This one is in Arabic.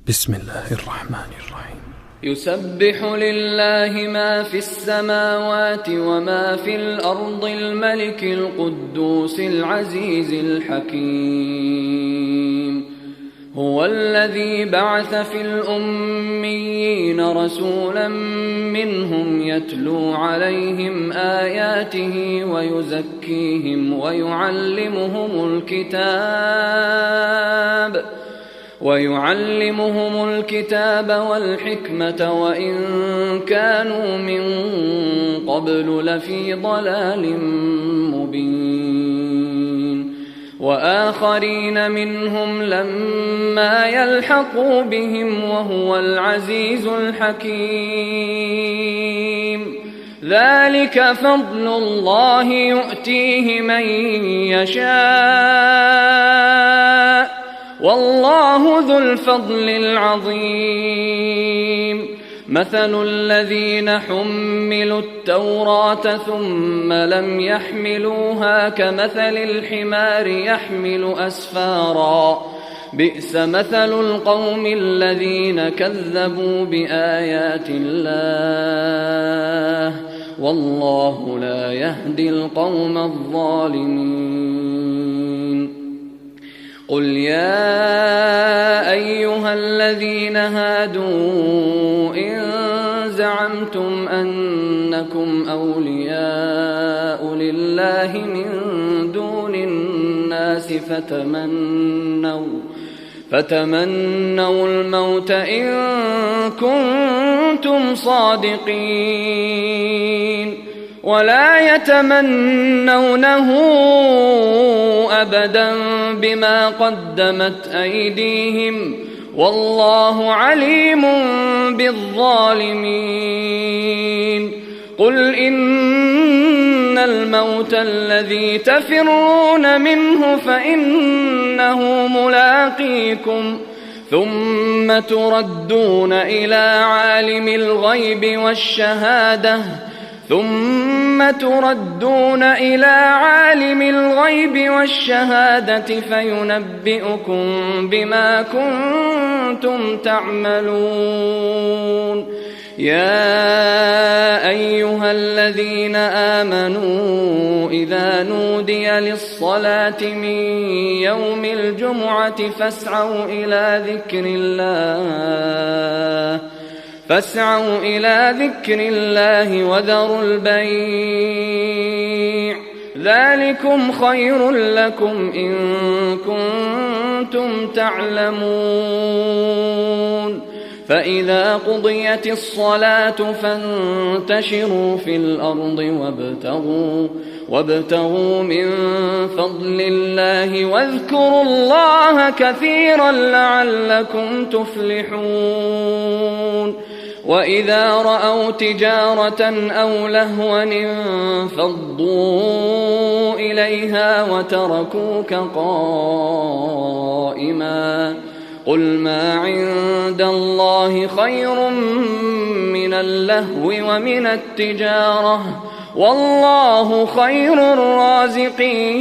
بسم الله الرحمن الرحيم. يسبح لله ما في السماوات وما في الأرض الملك القدوس العزيز الحكيم. هو الذي بعث في الأميين رسولا منهم يتلو عليهم آياته ويزكيهم ويعلمهم الكتاب والحكمة وإن كانوا من قبل لفي ضلال مبين. وآخرين منهم لما يلحقوا بهم وهو العزيز الحكيم. ذلك فضل الله يؤتيه من يشاء والله ذو الفضل العظيم. مثل الذين حملوا التوراة ثم لم يحملوها كمثل الحمار يحمل أسفارا بئس مثل القوم الذين كذبوا بآيات الله والله لا يهدي القوم الظالمين. قل يا أيها الذين هادوا إن زعمتم أنكم أولياء لله من دون الناس فتمنوا الموت إن كنتم صادقين ولا يتمنونه أبدا بما قدمت أيديهم والله عليم بالظالمين. قل إن الموت الذي تفرون منه فإنه ملاقيكم ثم تردون إلى عالم الغيب والشهادة فينبئكم بما كنتم تعملون. يا أيها الذين آمنوا إذا نودي للصلاة من يوم الجمعة فاسعوا إلى ذكر الله وذروا البيع ذلكم خير لكم إن كنتم تعلمون. فإذا قضيت الصلاة فانتشروا في الأرض وابتغوا من فضل الله واذكروا الله كثيرا لعلكم تفلحون. وإذا رأوا تجارة أو لهوا انفضوا إليها وتركوك قائما قل ما عند الله خير من اللهو ومن التجارة والله خير الرازقين.